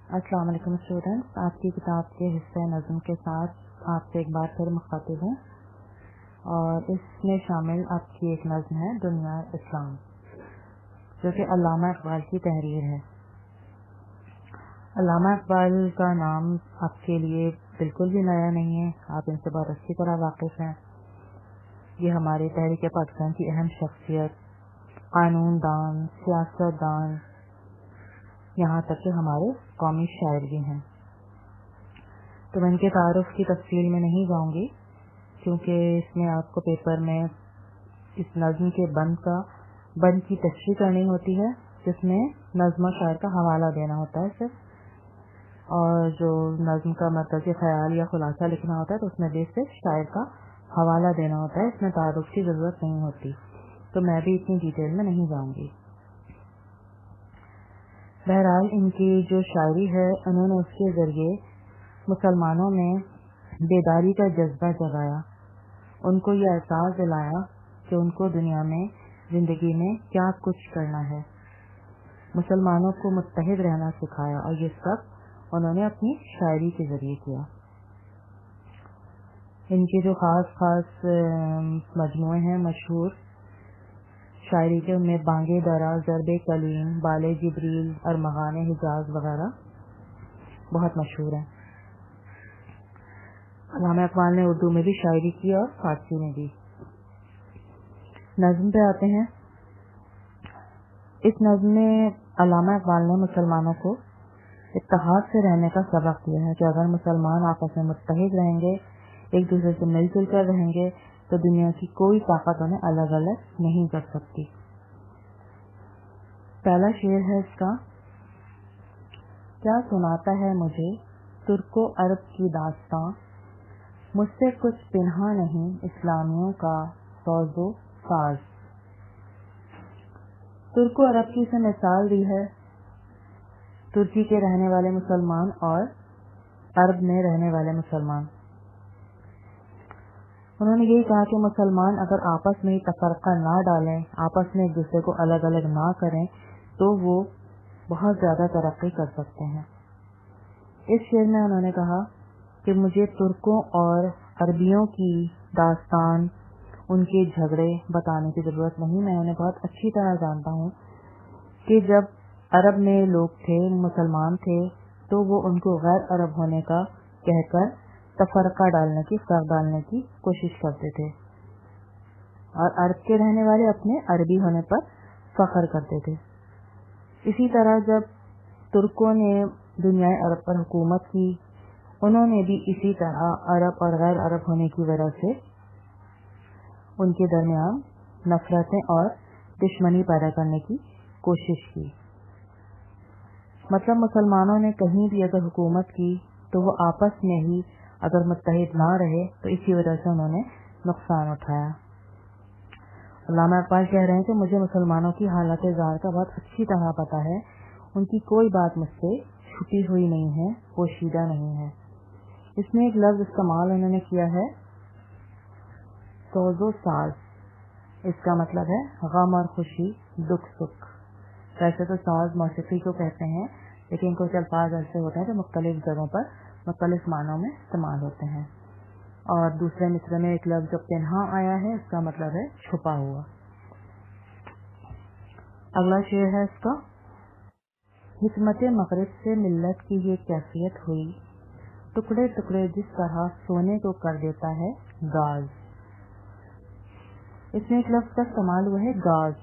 अस्सलाम वालेकुम स्टूडेंट्स, आपकी किताब के हिस्से नज़्म के साथ आपसे एक बार फिर मुखातिब हूँ और इसमें शामिल आपकी एक नज़्म है दुनिया इस्लाम, जो कि अल्लामा इकबाल की तहरीर है। अल्लामा इकबाल का नाम आपके लिए बिल्कुल भी नया नहीं है, आप इनसे बहुत अच्छी तरह वाकिफ़ हैं। ये हमारी तहरीक पाकिस्तान की अहम शख्सियत, कानूनदान, सियासतदान, यहाँ तक कि हमारे कौमी शायर भी हैं। तो मैं इनके तारुफ की तफसील में नहीं जाऊंगी, क्योंकि इसमें आपको पेपर में इस नज़्म के बंद की तशरीह करनी होती है, जिसमें नज़्म शायर का हवाला देना होता है सिर्फ, और जो नज़्म का मरकज़ी ख्याल या खुलासा लिखना होता है तो उसमें भी सिर्फ शायर का हवाला देना होता है। इसमें तारुफ की ज़रूरत नहीं होती, तो मैं भी इतनी डिटेल में नहीं जाऊंगी। बहरहाल इनकी जो शायरी है, उन्होंने उसके ज़रिए मुसलमानों में बेदारी का जज्बा जगाया, उनको ये एहसास दिलाया कि उनको दुनिया में ज़िंदगी में क्या कुछ करना है। मुसलमानों को मुत्तहिद रहना सिखाया, और ये सब उन्होंने अपनी शायरी के ज़रिए किया। इनके जो ख़ास मजमूए हैं मशहूर शायरी के, उनमें बांगे दरा, ज़रबे कलीम, बाले जिब्रील, अरमगाने हिजाज वगैरह बहुत मशहूर हैं। अल्लामा इकबाल ने उर्दू में भी शायरी की और फारसी में भी। नज़्म पे आते हैं। इस नज़्म में अल्लामा इकबाल ने मुसलमानों को इत्तेहाद से रहने का सबक दिया है कि अगर मुसलमान आपस में मुत्तहिद रहेंगे, एक दूसरे से मिलजुल कर रहेंगे, तो दुनिया की कोई ताकत उन्हें अलग अलग नहीं कर सकती। पहला शेर है इसका। क्या सुनाता है मुझे तुर्को अरब की दास्तां, मुझसे कुछ पिन्हा नहीं इस्लामियों का सौज़ो साज। तुर्को अरब की से मिसाल दी है तुर्की के रहने वाले मुसलमान और अरब में रहने वाले मुसलमान। उन्होंने यही कहा कि मुसलमान अगर आपस में तफरका ना डालें, आपस में एक दूसरे को अलग अलग ना करें, तो वो बहुत ज़्यादा तरक्की कर सकते हैं। इस शेर में उन्होंने कहा कि मुझे तुर्कों और अरबियों की दास्तान, उनके झगड़े बताने की ज़रूरत नहीं। मैं उन्हें बहुत अच्छी तरह जानता हूँ कि जब अरब में लोग थे, मुसलमान थे, तो वो उनको गैर अरब होने का कहकर तफरका डालने की, फर्क डालने की कोशिश करते थे, और अरब के रहने वाले अपने अरबी होने पर फख्र करते थे। इसी तरह जब तुर्कों ने दुनिया अरब पर हुकूमत की, उन्होंने भी इसी तरह अरब और गैर अरब होने की वजह से उनके दरमियान नफरतें और दुश्मनी पैदा करने की कोशिश की। मतलब मुसलमानों ने कहीं भी अगर हुकूमत की तो वो आपस में ही अगर मुत्तहिद ना रहे, तो इसी वजह से उन्होंने नुकसान उठाया। अल्लामा इकबाल कह रहे हैं कि मुझे मुसलमानों की हालत ज़ाहिर का बहुत अच्छी तरह पता है, उनकी कोई बात मुझसे छुपी हुई नहीं है, पोशीदा नहीं है। इसमें एक लफ्ज़ इस्तेमाल उन्होंने किया है सौज़ो साज। इसका मतलब है गम और खुशी, दुख सुख। वैसे तो साज मौसीकी को कहते हैं, लेकिन कुछ अल्फाज ऐसे होते हैं जो मुख्तलिफ जगहों पर मुख्तलिफ मानों में इस्तेमाल होते हैं। और दूसरे मिसरे में एक लफ्ज़ जो पिन्हा आया है, इसका मतलब है छुपा हुआ। अगला शेर है इसका। हिकमत मगरिब से मिल्लत की ये कैफियत हुई, टुकड़े टुकड़े जिस तरह सोने को कर देता है गाज। इसमें एक लफ्ज़ का इस्तेमाल हुआ है गाज।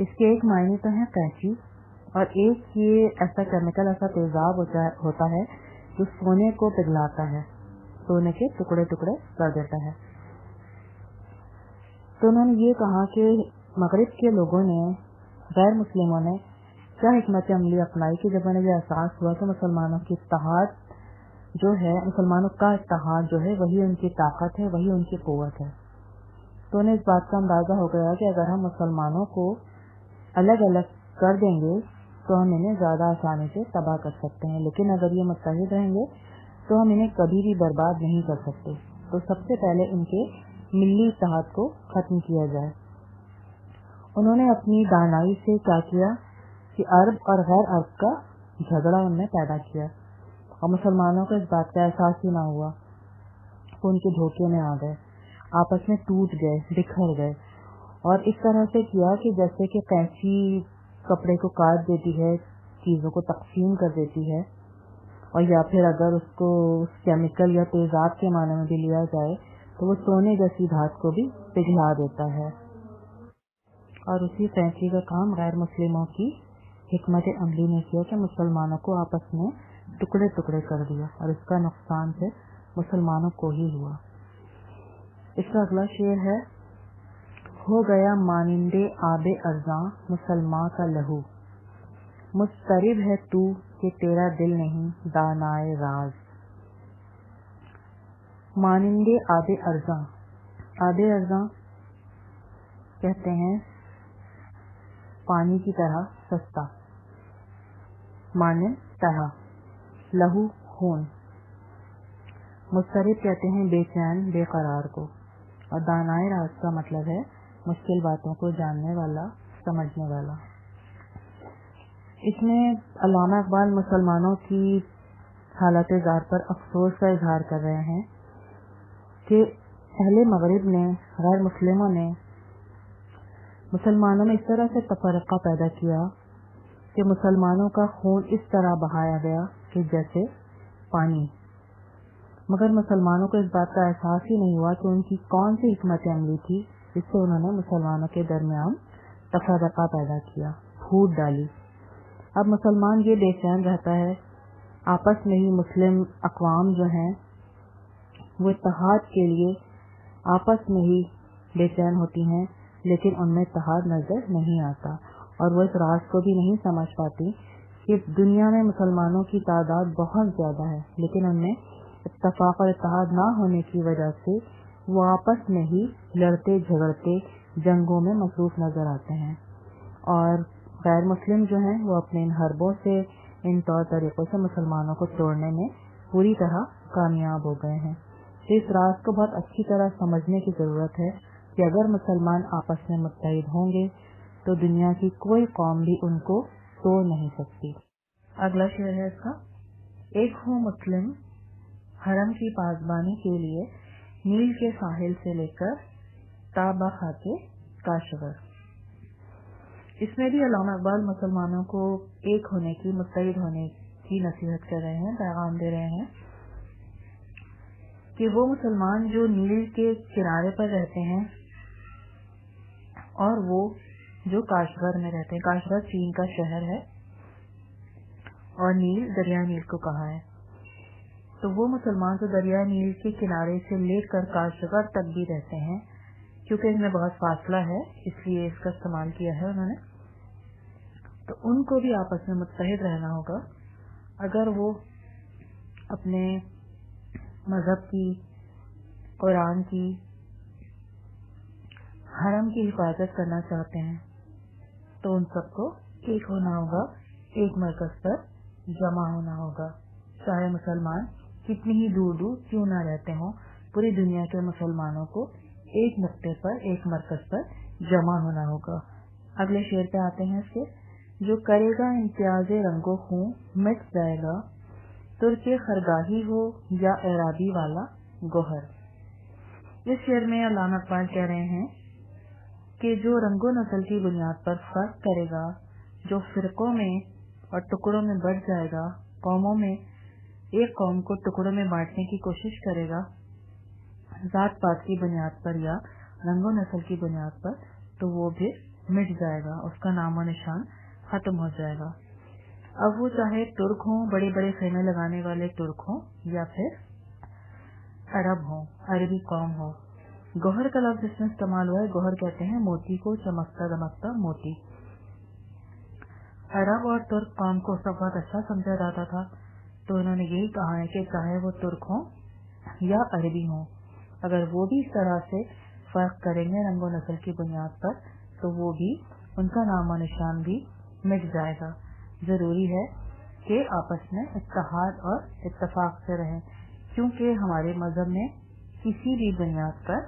इसके एक मायने तो है कैंची, और एक ये ऐसा केमिकल, ऐसा तेजाब होता है जो सोने को पिघलाता है, सोने के टुकड़े टुकड़े कर देता है। तो उन्होंने ये कहा कि मगरिब के लोगों ने, गैर मुस्लिमों ने क्या हिकमत अमली अपनाई कि जब उन्हें ये एहसास हुआ कि मुसलमानों की इत्तेहाद जो है, मुसलमानों का इत्तेहाद जो है, वही उनकी ताकत है, वही उनकी क़ुव्वत है। तो उन्हें इस बात का अंदाज़ा हो गया कि अगर हम मुसलमानों को अलग अलग कर देंगे तो हम इन्हें ज़्यादा आसानी से तबाह कर सकते हैं, लेकिन अगर ये मुत्तहिद रहेंगे तो हम इन्हें कभी भी बर्बाद नहीं कर सकते। तो सबसे पहले इनके मिली इत्तेहाद को ख़त्म किया जाए। उन्होंने अपनी दानाई से क्या किया कि अरब और गैर अरब का झगड़ा उनमें पैदा किया और मुसलमानों को इस बात का एहसास ही ना हुआ। वो उनके धोखे में आ गए, आपस में टूट गए, बिखर गए और इस तरह से किया कि जैसे कि कैंची कपड़े को काट देती है, चीज़ों को तकसीम कर देती है, और या फिर अगर उसको केमिकल या तेजाब के माने में भी लिया जाए तो वो सोने जैसी धात को भी पिघला देता है। और उसी कैंची का काम गैर मुस्लिमों की हिकमत अमली ने किया कि मुसलमानों को आपस में टुकड़े टुकड़े कर दिया और इसका नुकसान फिर मुसलमानों को ही हुआ। इसका अगला शेर है, हो गया मानिंदे आबे अर्ज़ां मुसलमान का लहू, मुस्तरिब है तू कि तेरा दिल नहीं दानाए राज। मानिंदे आबे अर्ज़ां, आबे अर्ज़ां कहते हैं पानी की तरह सस्ता, मानिंद तरह, लहू खून, मुस्तरिब कहते हैं बेचैन बेकरार को, और दानाए राज का मतलब है मुश्किल बातों को जानने वाला, समझने वाला। इसमें अल्लामा इकबाल मुसलमानों की हालत ज़ार पर अफसोस का इजहार कर रहे हैं कि पहले मगरिब ने, गैर मुस्लिमों ने मुसलमानों में इस तरह से तफरका पैदा किया कि मुसलमानों का खून इस तरह बहाया गया कि जैसे पानी, मगर मुसलमानों को इस बात का एहसास ही नहीं हुआ कि उनकी कौन सी हिकमत अमली थी जिससे उन्होंने मुसलमानों के दरमियान तफरका पैदा किया, फूट डाली। अब मुसलमान ये बेचैन रहता है, आपस में ही मुस्लिम अक़वाम जो हैं वो इत्तेहाद के लिए आपस में ही बेचैन होती हैं, लेकिन उनमें इत्तेहाद नजर नहीं आता और वो इस राज को भी नहीं समझ पाती कि दुनिया में मुसलमानों की तादाद बहुत ज़्यादा है, लेकिन उनमें इत्तेफाक और इत्तेहाद ना होने की वजह से वो आपस में ही लड़ते झगड़ते जंगों में मसरूफ नजर आते हैं। और गैर मुस्लिम जो हैं वो अपने इन हरबों से, इन तौर तरीक़ों से मुसलमानों को तोड़ने में पूरी तरह कामयाब हो गए हैं। इस राज को बहुत अच्छी तरह समझने की ज़रूरत है कि अगर मुसलमान आपस में मुत्तहिद होंगे तो दुनिया की कोई कौम भी उनको तोड़ नहीं सकती। अगला शेर है इसका, एक हूँ मुस्लिम हरम की पासबानी के लिए नील के साहिल से लेकर ताबा खाते काशगर। इसमें भी अल्लामा इकबाल मुसलमानों को एक होने की, मुत्तहिद होने की नसीहत कर रहे हैं, पैगाम दे रहे हैं कि वो मुसलमान जो नील के किनारे पर रहते हैं और वो जो काशगर में रहते हैं, काशगर चीन का शहर है और नील दरिया नील को कहा है, तो वो मुसलमान जो दरिया नील के किनारे से लेकर काशगर तक भी रहते हैं, क्योंकि इसमें बहुत फासला है इसलिए इसका इस्तेमाल किया है उन्होंने, तो उनको भी आपस में मुत्तहिद रहना होगा अगर वो अपने मजहब की, कुरान की, हरम की हिफाजत करना चाहते हैं। तो उन सबको एक होना होगा, एक मरकज पर जमा होना होगा, चाहे मुसलमान कितनी ही दूर दूर क्यों ना रहते हों, पूरी दुनिया के मुसलमानों को एक नुक्ते पर, एक मरकज पर जमा होना होगा। अगले शेर पे आते हैं इसके, जो करेगा इम्तियाज़े रंगो खूं मिट जाएगा, तुर्के खरगाही हो या एराबी वाला गोहर। इस शेर में अल्लामा इकबाल कह रहे हैं कि जो रंगो नस्ल की बुनियाद पर फर्क करेगा, जो फिरकों में और टुकड़ों में बढ़ जाएगा, कौमों में एक कौम को टुकड़ों में बांटने की कोशिश करेगा जात पात की बुनियाद पर या रंगो नस्ल की बुनियाद पर, तो वो भी मिट जाएगा, उसका नामो निशान खत्म हो जाएगा। अब वो चाहे तुर्क हों, बड़े बड़े खेमे लगाने वाले तुर्क हों, या फिर अरब हों, अरबी कौम हो। गोहर का लफ्ज इसमें इस्तेमाल हुआ है, गोहर कहते हैं मोती को, चमकता दमकता मोती। अरब और तुर्क कौम को सब बहुत अच्छा समझा जाता था, तो उन्होंने यही कहा है कि चाहे वो तुर्क हों या अरबी हों, अगर वो भी इस तरह से फर्क करेंगे रंगो नस्ल की बुनियाद पर, तो वो भी, उनका नामो निशान भी मिट जाएगा। जरूरी है कि आपस में इत्तेहाद और इत्तेफाक से रहें, क्योंकि हमारे मजहब में किसी भी बुनियाद पर,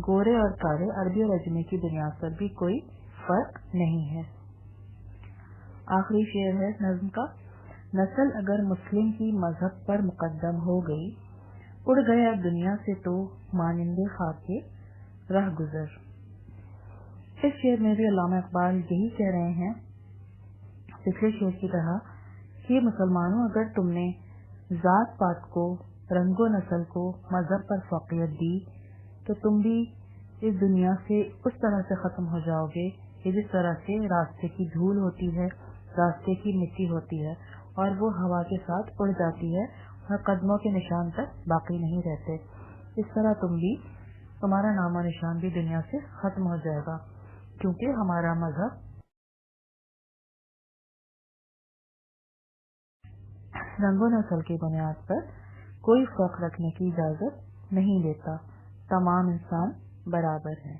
गोरे और काले, अरबी और अजमी की बुनियाद पर भी कोई फर्क नहीं है। आखिरी शेर है नज्म का, نسل اگر مسلم کی مذہب پر مقدم ہو گئی، اڑ گیا دنیا سے تو مانند خاک رہ گزر۔ اس شعر میں بھی علامہ اقبال یہی کہہ رہے ہیں پچھلے شعر کی طرح کہ مسلمانوں، اگر تم نے ذات پات کو، رنگ و نسل کو، مذہب پر فوقیت دی تو تم بھی اس دنیا سے اس طرح سے ختم ہو جاؤ گے کہ جس طرح سے راستے کی دھول ہوتی ہے، راستے کی مٹی ہوتی ہے اور وہ ہوا کے ساتھ اڑ جاتی ہے اور قدموں کے نشان تک باقی نہیں رہتے، اس طرح تمہارا نام و نشان بھی دنیا سے ختم ہو جائے گا، کیونکہ ہمارا مذہب رنگ و نسل کی بنیاد پر کوئی فرق رکھنے کی اجازت نہیں دیتا، تمام انسان برابر ہیں۔